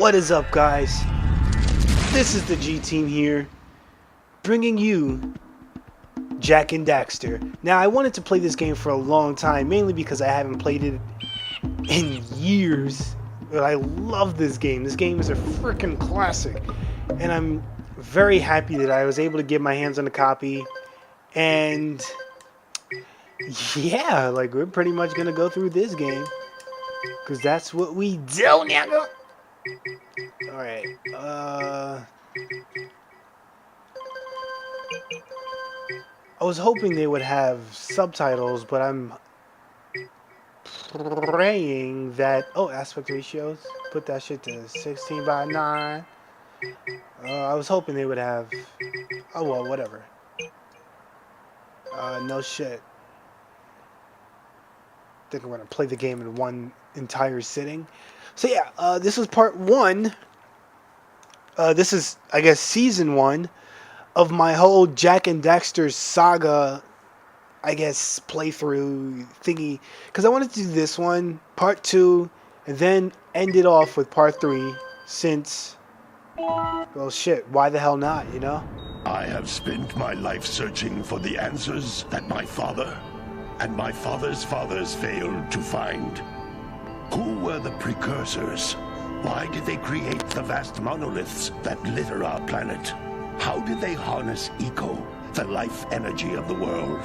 What is up, guys? This is the G Team here, bringing you Jak and Daxter. Now, I wanted to play this game for a long time, mainly because I haven't played it in years. But I love this game. This game is a freaking classic, and I'm very happy that I was able to get my hands on a copy. And yeah, like, we're pretty much gonna go through this game, because that's what we do, nigga. Alright, I was hoping they would have subtitles, but I'm praying that... Oh, aspect ratios. Put that shit to 16 by 9. I was hoping they would have... Oh, well, whatever. No shit. I think I'm going to play the game in one entire sitting. So yeah, this is part 1. This is, I guess, season 1 of my whole Jak and Daxter saga, I guess, playthrough thingy. Because I wanted to do this one, part 2, and then end it off with part 3, since, well, shit, why the hell not, you know? I have spent my life searching for the answers that my father and my father's fathers failed to find. Who were the precursors? Why did they create the vast monoliths that litter our planet? How did they harness eco, the life energy of the world?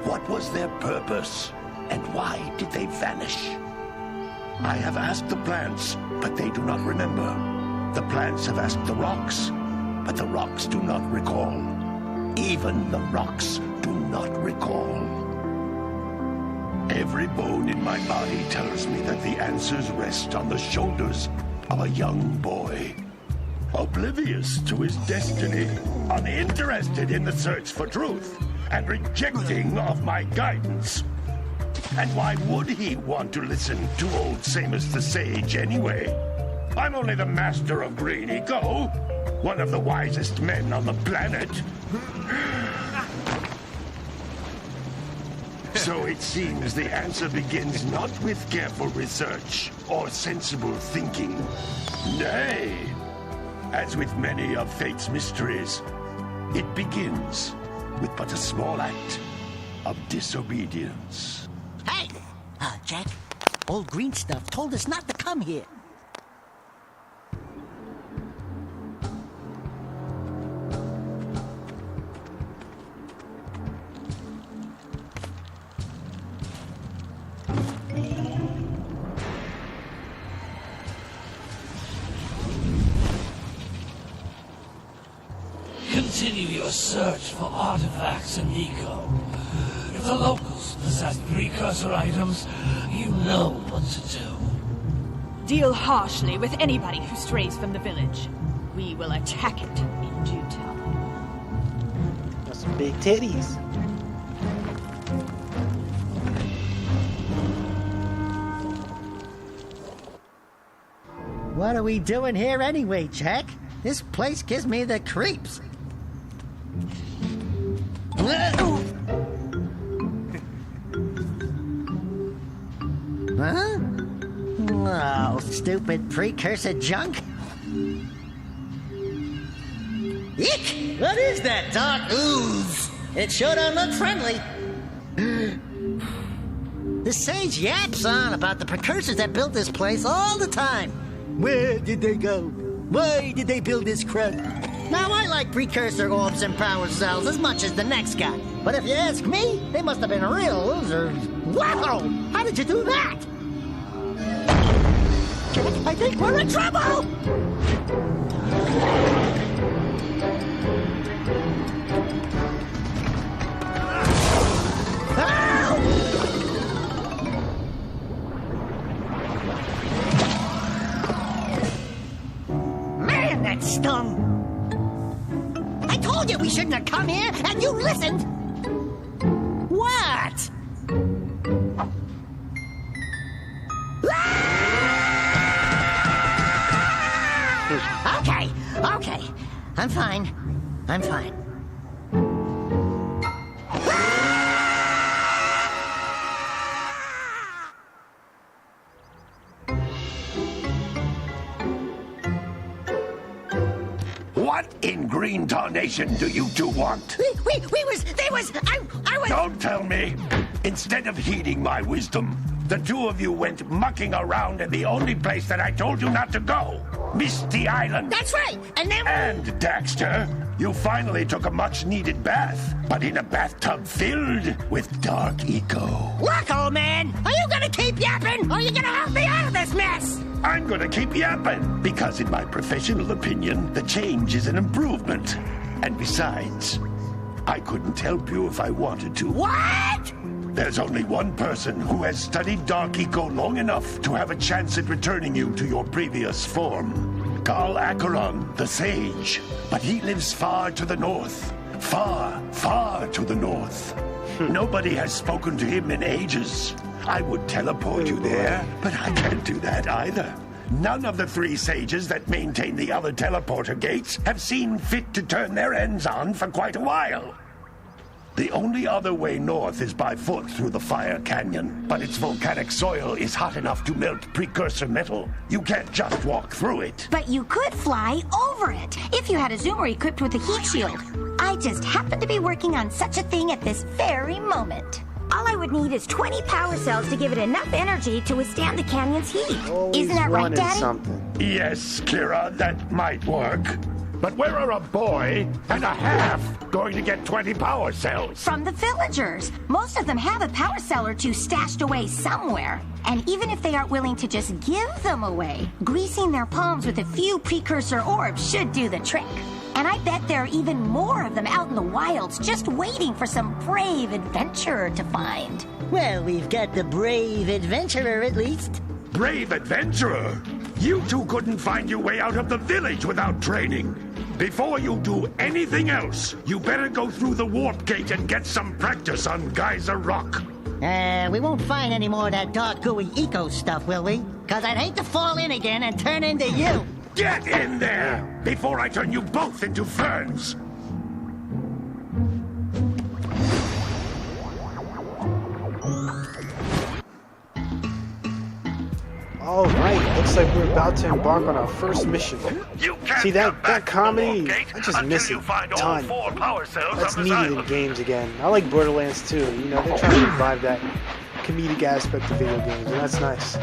What was their purpose? And why did they vanish? I have asked the plants, but they do not remember. The plants have asked the rocks, but the rocks do not recall. Even the rocks do not recall. Every bone in my body tells me that the answers rest on the shoulders of a young boy. Oblivious to his destiny, uninterested in the search for truth, and rejecting of my guidance. And why would he want to listen to old Samus the Sage anyway? I'm only the master of green eco, one of the wisest men on the planet. So it seems the answer begins not with careful research or sensible thinking. Nay, as with many of fate's mysteries, it begins with but a small act of disobedience. Hey! Jak, old green stuff told us not to come here. Continue your search for artifacts and eco. If the locals possess precursor items, you know what to do. Deal harshly with anybody who strays from the village. We will attack it in due time. Got some big titties. What are we doing here anyway, Jak? This place gives me the creeps. Huh? Oh, stupid precursor junk. Eek! What is that dark ooze? It sure don't look friendly. The sage yaps on about the precursors that built this place all the time. Where did they go? Why did they build this crud? Now, I like precursor orbs and power cells as much as the next guy. But if you ask me, they must have been real losers. Wow! How did you do that? Jak, I think we're in trouble! Man, that stung! I told you we shouldn't have come here, and you listened! What? Okay. I'm fine. What in green tarnation do you two want? I was... Don't tell me. Instead of heeding my wisdom, the two of you went mucking around in the only place that I told you not to go. Misty Island. That's right, and then... And, Daxter, you finally took a much-needed bath, but in a bathtub filled with dark eco. Look, old man, are you gonna keep yapping, or are you gonna help me out of this mess? I'm gonna keep yapping, because in my professional opinion, the change is an improvement. And besides, I couldn't help you if I wanted to. What? There's only one person who has studied Dark Eco long enough to have a chance at returning you to your previous form. Carl Acheron, the Sage. But he lives far to the north. Far, far to the north. Nobody has spoken to him in ages. I would teleport you there, but I can't do that either. None of the three sages that maintain the other teleporter gates have seen fit to turn their ends on for quite a while. The only other way north is by foot through the Fire Canyon, but its volcanic soil is hot enough to melt precursor metal. You can't just walk through it. But you could fly over it if you had a zoomer equipped with a heat shield. I just happen to be working on such a thing at this very moment. All I would need is 20 power cells to give it enough energy to withstand the canyon's heat. Always Isn't that right, wanted Daddy? something. Yes, Kira, that might work. But where are a boy and a half going to get 20 power cells? From the villagers. Most of them have a power cell or two stashed away somewhere. And even if they aren't willing to just give them away, greasing their palms with a few precursor orbs should do the trick. And I bet there are even more of them out in the wilds just waiting for some brave adventurer to find. Well, we've got the brave adventurer at least. Brave adventurer! You two couldn't find your way out of the village without training. Before you do anything else, you better go through the warp gate and get some practice on Geyser Rock. We won't find any more of that dark gooey eco stuff, will we? Cause I'd hate to fall in again and turn into you. Get in there before I turn you both into ferns. All right, looks like we're about to embark on our first mission. You can't See, come back that comedy, to the warp gate I just until miss you it find a all ton. 4 power cells That's on this needed in island. games again. I like Borderlands too. You know, they're trying to revive that comedic aspect of video games, and that's nice.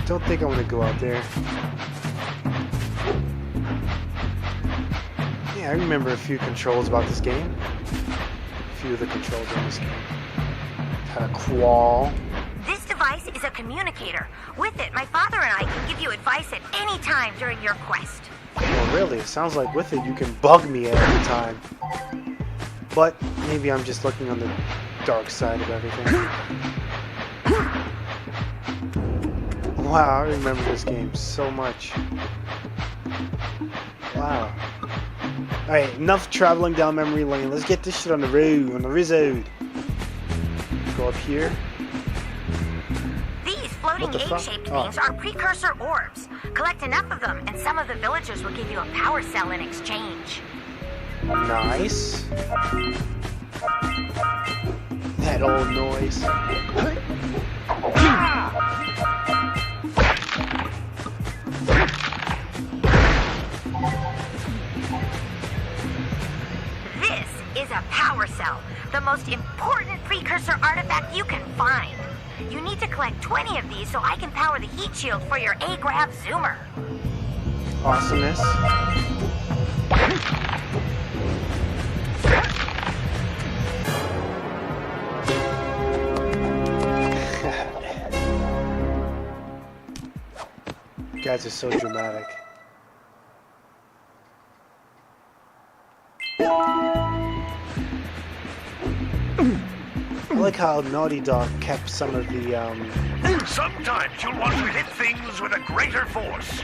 Don't think I want to go out there. Yeah, I remember a few controls about this game. A few of the controls in this game. Had a qual. This device is a communicator. With it, my father and I can give you advice at any time during your quest. Well, really, it sounds like with it you can bug me at any time. But maybe I'm just looking on the dark side of everything. Wow, I remember this game so much. Wow. Alright, enough traveling down memory lane. Let's get this shit on the road, on the road. Go up here. These floating What the fuck? egg-shaped Oh. things are precursor orbs. Collect enough of them, and some of the villagers will give you a power cell in exchange. Nice. That old noise. This is a power cell, the most important precursor artifact you can find. You need to collect 20 of these so I can power the heat shield for your A-Grav zoomer. Awesomeness. You guys are so dramatic. I like how Naughty Dog kept some of the, Sometimes you'll want to hit things with a greater force.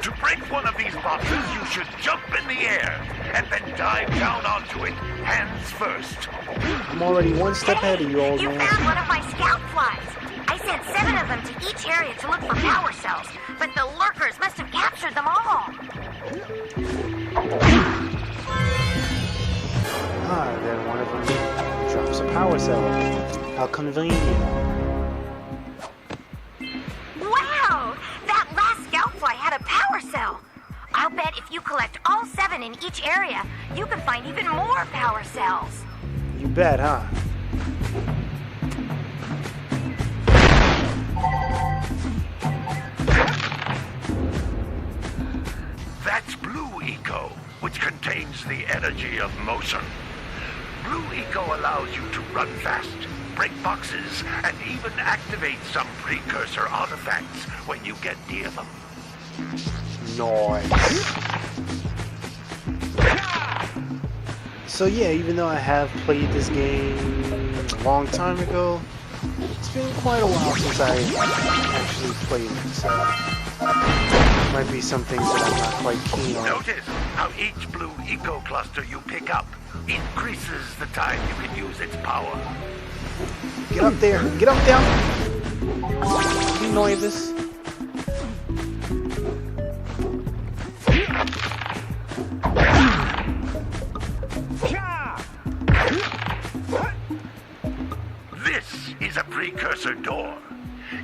To break one of these boxes, you should jump in the air and then dive down onto it, hands first. I'm already one step ahead of you, old You man. found one of my scout flies. I sent 7 of them to each area to look for power cells, but the lurkers must have captured them all. Ah, then one of them drops a power cell. How convenient. Wow! That last scout fly had a power cell. I'll bet 7 in each area, you can find even more power cells. You bet, huh? That's Blue Eco, which contains the energy of motion. Blue Eco allows you to run fast, break boxes, and even activate some precursor artifacts when you get near them. Nice. So yeah, even though I have played this game a long time ago, it's been quite a while since I actually played it, so might be some things that I'm not quite keen on. Notice how each Blue Eco cluster you pick up increases the time you can use its power. Get up there! Get up there! You know this? This is a precursor door.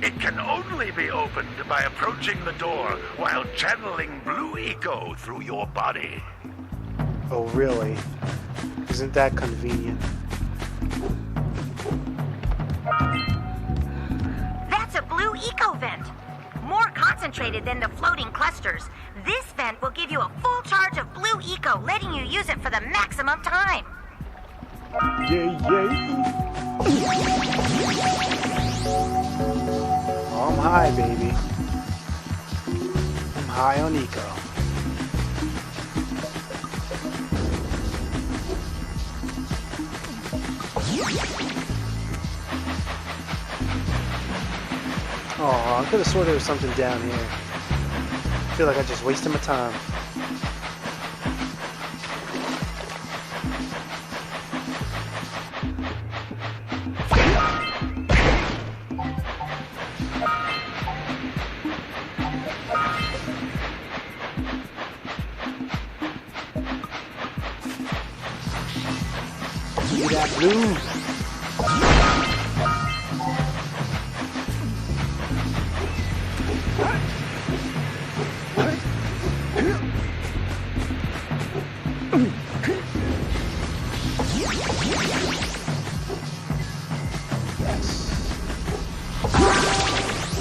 It can only be opened by approaching the door while channeling Blue Eco through your body. Oh really? Isn't that convenient? That's a Blue Eco vent. More concentrated than the floating clusters. This vent will give you a full charge of Blue Eco, letting you use it for the maximum time. Yay, yay! Oh, I'm high, baby. I'm high on Eco. Oh, I could have sworn there was something down here. I feel like I just wasted my time. Look at that blue.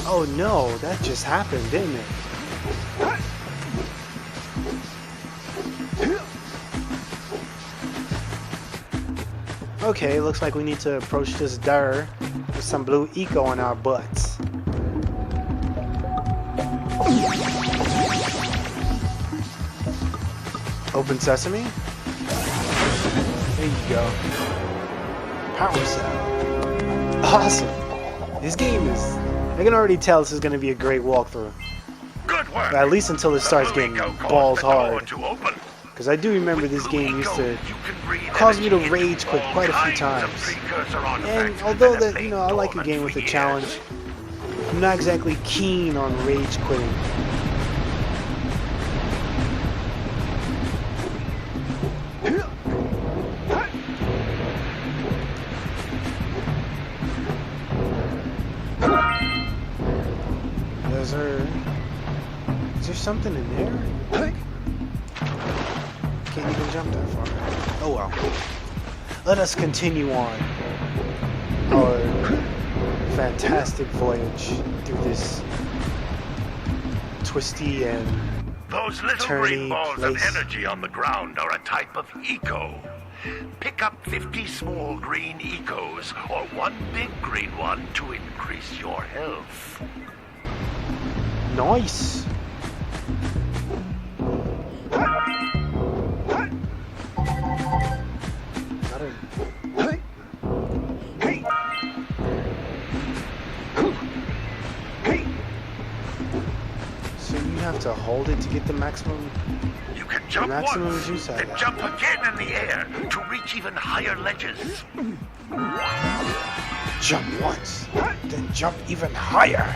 Oh no, that just happened, didn't it? Okay, looks like we need to approach this door with some Blue Eco on our butts. Open sesame? There you go. Power cell. Awesome. This game is... I can already tell this is going to be a great walkthrough. Good work. At least until it starts Blue getting Eco caused balls the door hard. to open. Because I do remember With this Blue game used Eco, to you can breathe cause me to energy into rage quit all quite a few kinds of times. precursor And artifacts although that have that, you lain know, I like a dormant game with for a years. challenge, I'm not exactly keen on rage quitting. Is there something in there? Can't even jump that far. Oh well. Let us continue on our fantastic voyage through this twisty and Those little turny green balls of place. energy on the ground are a type of eco. Pick up 50 small green ecos or one big green one to increase your health. Nice. So you have to hold it to get the maximum. You can jump Maximum once, juice out of then that. jump again in the air to reach even higher ledges. Jump once, then jump even higher.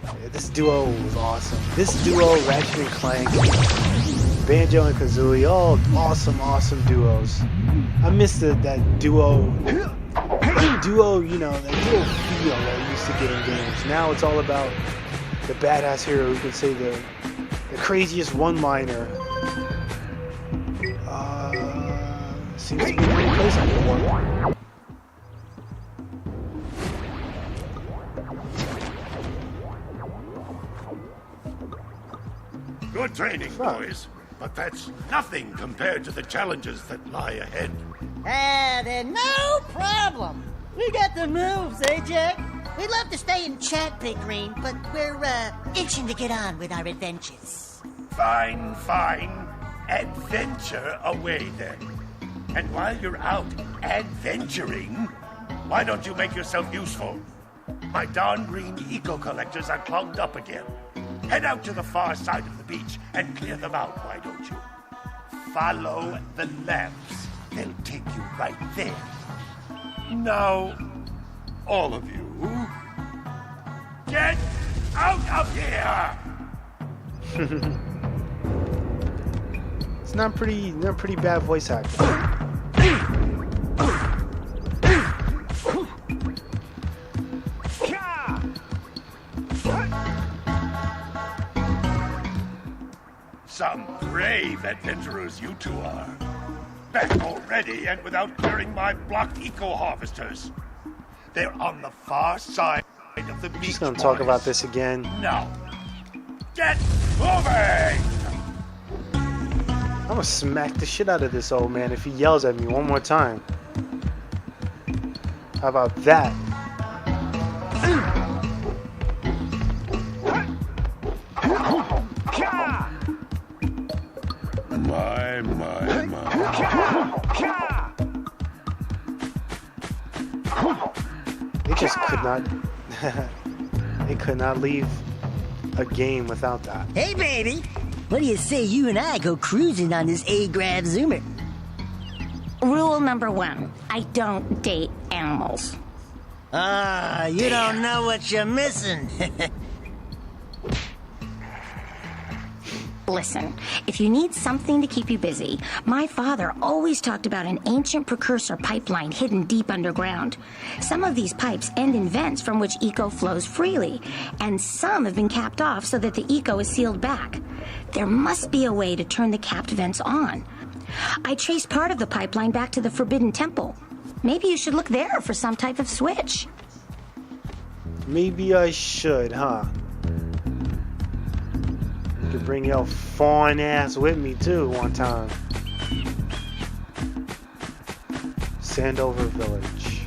Yeah, this duo was awesome. This duo, Ratchet and Clank, Banjo and Kazooie, all awesome, awesome duos. I missed that duo that duo, you know, that duo feel that we used to get in games. Now it's all about the badass hero who can say the craziest one-liner. Seems to be the only place I can work. Good training, boys. But that's nothing compared to the challenges that lie ahead. Then no problem. We got the moves, eh, Jack? We'd love to stay and chat, Big Green, but we're, itching to get on with our adventures. Fine, fine. Adventure away, then. And while you're out adventuring, why don't you make yourself useful? My darn green eco-collectors are clogged up again. Head out to the far side of the beach and clear them out, why don't you? Follow the lamps. They'll take you right there. Now, all of you, get out of here! It's not pretty bad voice acting. Some brave adventurers you two are. Back already and without clearing my blocked eco-harvesters. They're on the far side of the beach. Just gonna talk about this again. Now, get moving! I'm gonna smack the shit out of this old man if he yells at me one more time. How about that? My. They just could not. They could not leave a game without that. Hey, baby. What do you say you and I go cruising on this A-Grab Zoomer? Rule number 1, I don't date animals. You don't know what you're missing. Listen, if you need something to keep you busy, my father always talked about an ancient precursor pipeline hidden deep underground. Some of these pipes end in vents from which eco flows freely, and some have been capped off so that the eco is sealed back. There must be a way to turn the capped vents on. I traced part of the pipeline back to the Forbidden Temple. Maybe you should look there for some type of switch. Maybe I should, huh? You could bring your fawn ass with me too one time. Sandover Village.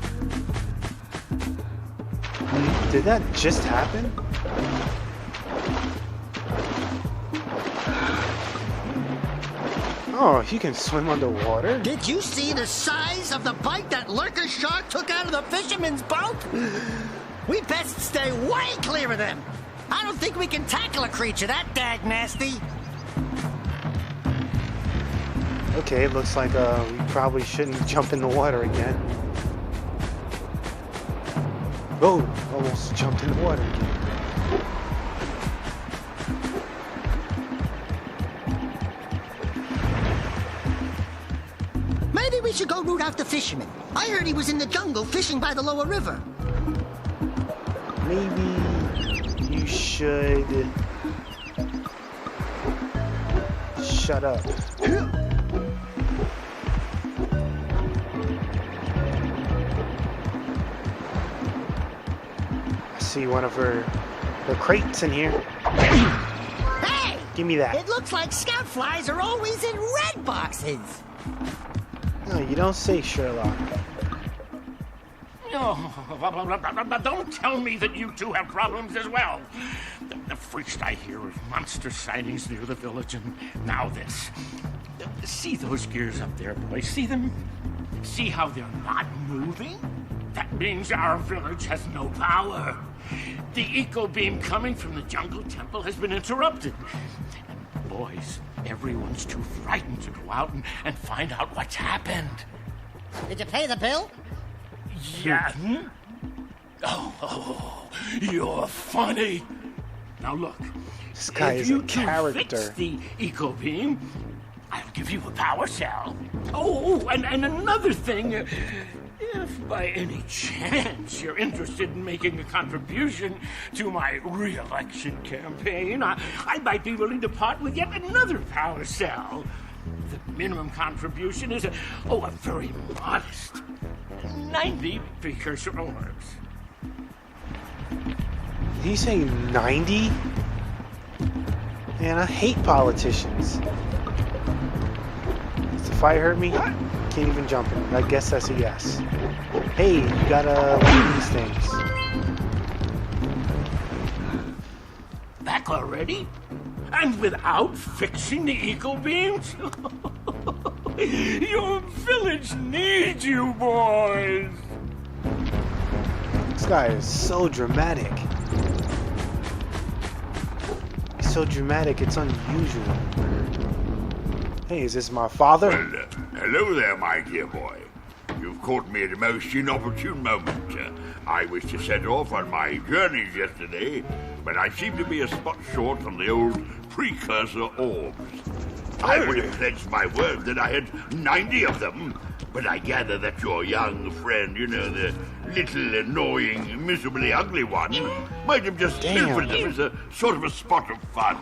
Did that just happen? Oh, he can swim underwater? Did you see the size of the bite that lurker shark took out of the fisherman's boat? We best stay way clear of them. I don't think we can tackle a creature that dag nasty. Okay, it looks like we probably shouldn't jump in the water again. Oh, almost jumped in the water again. Maybe we should go root out the fisherman. I heard he was in the jungle fishing by the lower river. Maybe you should shut up. I see one of her crates in here. Hey! Give me that. It looks like scout flies are always in red boxes. No, you don't say, Sherlock. Oh, don't tell me that you two have problems as well. First I hear of monster sightings near the village, and now this. See those gears up there, boys? See them? See how they're not moving? That means our village has no power. The eco beam coming from the jungle temple has been interrupted. And boys, everyone's too frightened to go out and find out what's happened. Did you pay the bill? Yeah. Oh, you're funny. Now look, This guy if is you a two character. fix the eco beam, I'll give you a power cell. Oh, and another thing, If by any chance you're interested in making a contribution to my re-election campaign, I might be willing to part with yet another power cell. The minimum contribution is a very modest 90 precursor orbs. He's saying 90? Man, I hate politicians. Does the fire hurt me? Can't even jump in. I guess that's a yes. Hey, you gotta like these things. Back already? And without fixing the eco beams? Your village needs you, boys! This guy is so dramatic. He's so dramatic, it's unusual. Hey, is this my father? Well, hello there, my dear boy. You've caught me at a most inopportune moment. I was to set off on my journeys yesterday, but I seem to be a spot short on the old precursor orbs. I would have pledged my word that I had 90 of them, but I gather that your young friend, you know, the little annoying, miserably ugly one, might have just pilfered them as a sort of a spot of fun.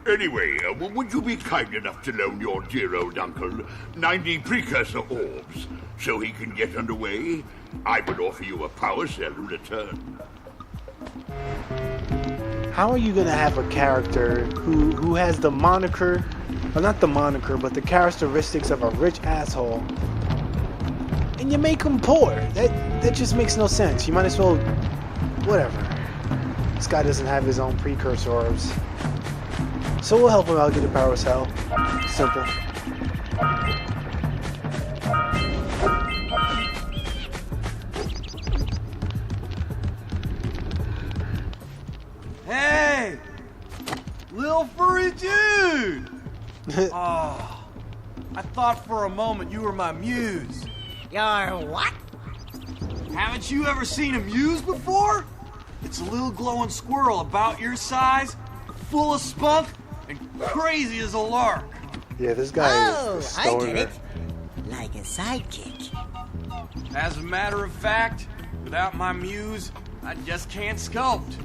Anyway, would you be kind enough to loan your dear old uncle 90 precursor orbs so he can get underway? I would offer you a power cell in return. How are you gonna have a character who has the moniker, or not the moniker, but the characteristics of a rich asshole, and you make him poor? That just makes no sense. You might as well, whatever. This guy doesn't have his own precursor orbs. So we'll help him out get a power cell. Simple. Hey! Little furry dude! Oh, I thought for a moment you were my muse. Your what? Haven't you ever seen a muse before? It's a little glowing squirrel about your size, full of spunk, and crazy as a lark. Yeah, this guy is the I get stoner. it. Like a sidekick. As a matter of fact, without my muse, I just can't sculpt.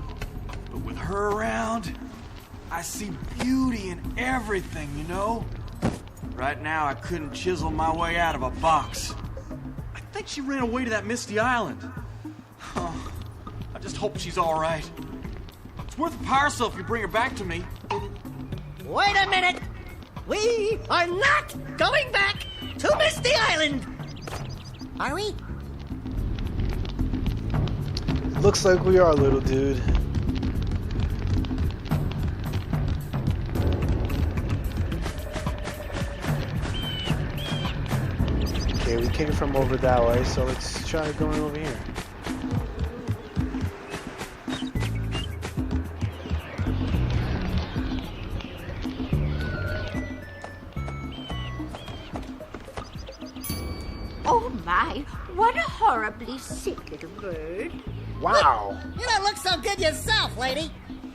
But with her around, I see beauty in everything, you know? Right now, I couldn't chisel my way out of a box. I think she ran away to that Misty Island. Oh, I just hope she's all right. It's worth a power cell if you bring her back to me. Wait a minute! We are not going back to Misty Island! Are we? Looks like we are, little dude. Okay, we came from over that way, so let's try going over here. Oh my, what a horribly sick little bird. Wow. You don't look so good yourself, lady.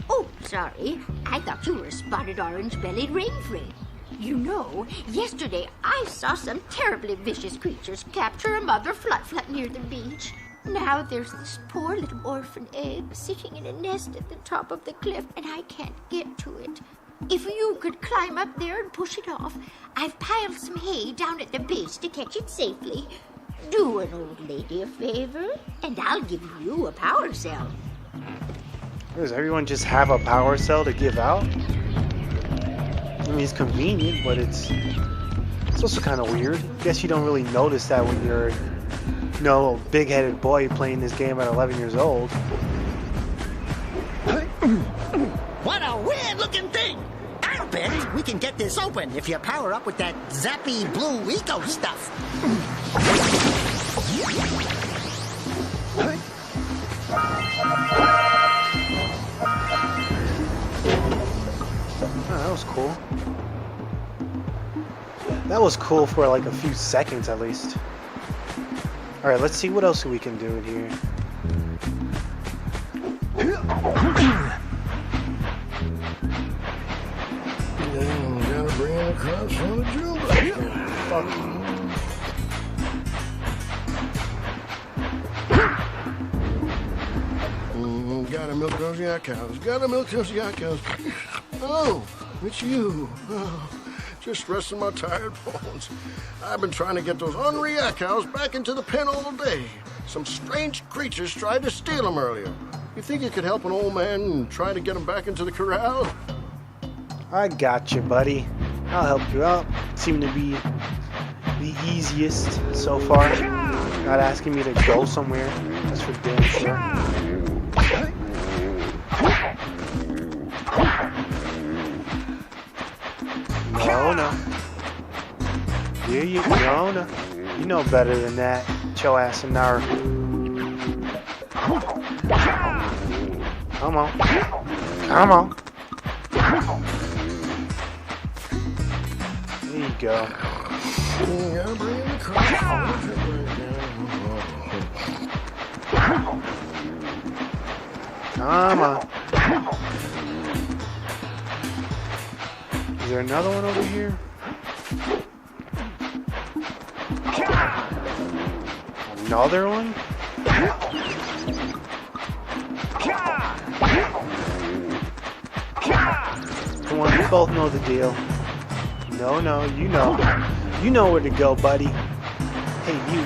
Oh, sorry. I thought you were a spotted orange-bellied rainframe. You know, yesterday I saw some terribly vicious creatures capture a mother flut near the beach. Now there's this poor little orphan egg sitting in a nest at the top of the cliff, and I can't get to it. If you could climb up there and push it off, I've piled some hay down at the base to catch it safely. Do an old lady a favor, and I'll give you a power cell. Does everyone just have a power cell to give out? I mean, it's convenient, but it's also kind of weird. Guess you don't really notice that when you're, you know, a big-headed boy playing this game at 11 years old. What a weird-looking thing! I'll bet we can get this open if you power up with that zappy blue eco stuff. Oh, that was cool. That was cool for like a few seconds at least. Alright, let's see what else we can do in here. Gotta bring it across from the jewel. milk those yak cows. Gotta milk those yak cows. Oh, it's you. Oh, just resting my tired bones. I've been trying to get those ornery yak cows back into the pen all day. Some strange creatures tried to steal them earlier. You think you could help an old man and try to get them back into the corral? I got you, buddy. I'll help you out. Seem to be the easiest so far. Not asking me to go somewhere. That's for damn sure. No. Here you go. No. You know better than that. Get your ass in there. Come on. Come on. There you go. Come on. Is there another one over here? Another one? Come on, we both know the deal. No, you know. You know where to go, buddy. Hey, you.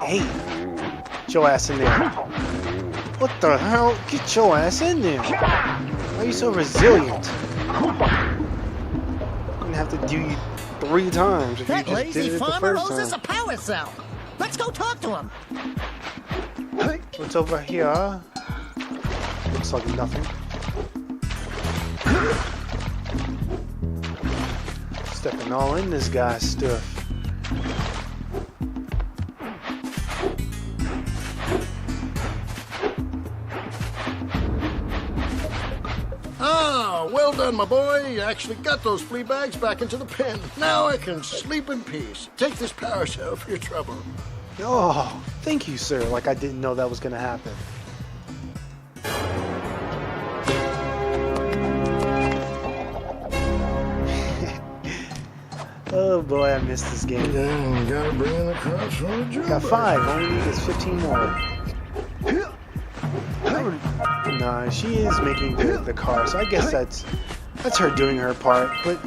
Hey, get your ass in there. What the hell? Get your ass in there. Why are you so resilient? I'm gonna have to do you 3 times if That you just lazy did it the farmer first owes us a time. power cell. Let's go talk to him. What's over here? Looks like nothing. Stepping all in this guy's stuff. Ah, well done, my boy. You actually got those flea bags back into the pen. Now I can sleep in peace. Take this power cell for your trouble. Oh, thank you, sir. Like I didn't know that was gonna happen. Oh boy, I missed this game. Yeah, gotta bring in the crops for the job. Got 5. All we need is 15 more. Nah, she is making the car, so I guess that's her doing her part. But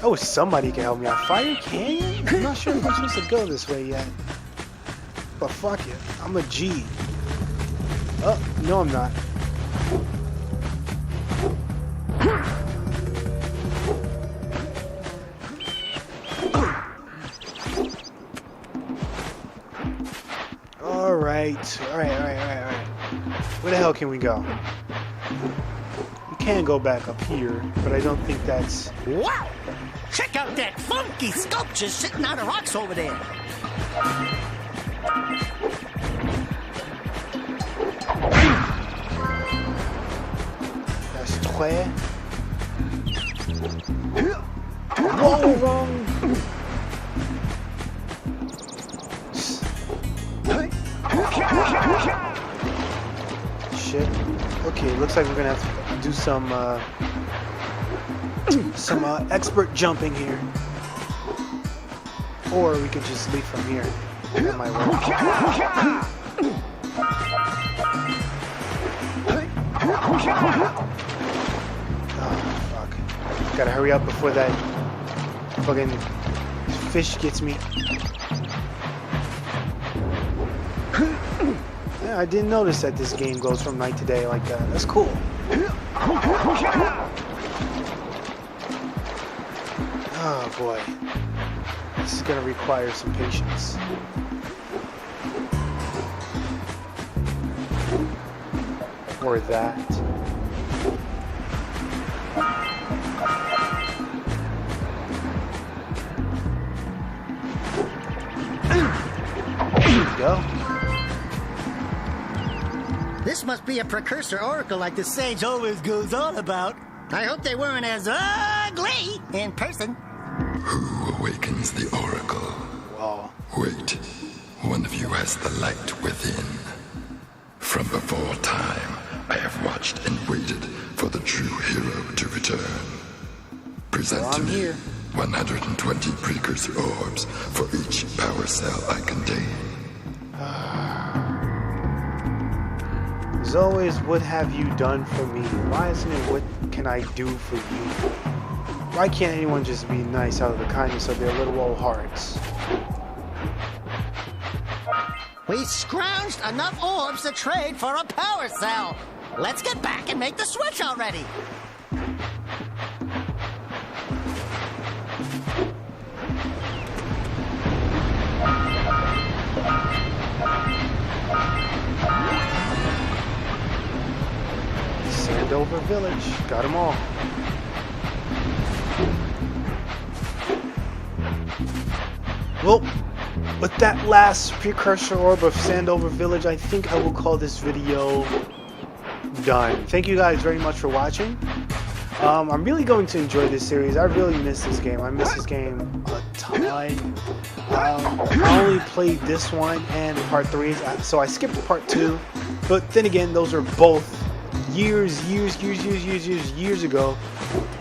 oh, somebody can help me out. Fire Canyon? I'm not sure if I'm supposed to go this way yet. But fuck it, I'm a G. Oh, no, I'm not. All right. Where the hell can we go? We can go back up here, but I don't think that's... Wow! Check out that funky sculpture sitting on the rocks over there. That's Twe. Whoa, wrong. Shit. Okay, looks like we're gonna have to do some expert jumping here, or we could just leave from here. That might work. Oh fuck! Gotta hurry up before that fucking fish gets me. Yeah, I didn't notice that this game goes from night to day like that. That's cool. Oh boy. This is gonna require some patience. Or that. There you go. This must be a precursor oracle like the sage always goes on about. I hope they weren't as ugly in person. Who awakens the oracle? Wow. Wait, one of you has the light within. From before time, I have watched and waited for the true hero to return. Present Well, to I'm me here. 120 precursor orbs for each power cell I contain. As always, what have you done for me? Why isn't it what can I do for you? Why can't anyone just be nice out of the kindness of their little old hearts? We scrounged enough orbs to trade for a power cell. Let's get back and make the switch already. Sandover Village. Got them all. Well, with that last precursor orb of Sandover Village, I think I will call this video done. Thank you guys very much for watching. I'm really going to enjoy this series. I really miss this game. I miss this game a ton. I only played this one and part 3, so I skipped part 2. But then again, those are both years ago,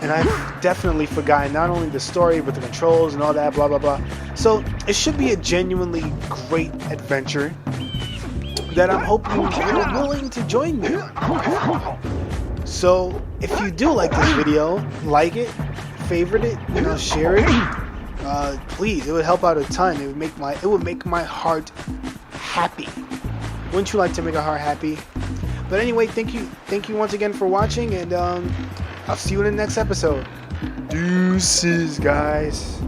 and I've definitely forgotten not only the story but the controls and all that blah blah blah. So it should be a genuinely great adventure that I'm hoping you're willing to join me on. So if you do like this video, like it, favorite it, share it. Please, it would help out a ton. It would make my heart happy. Wouldn't you like to make a heart happy? But anyway, thank you once again for watching, and I'll see you in the next episode. Deuces, guys.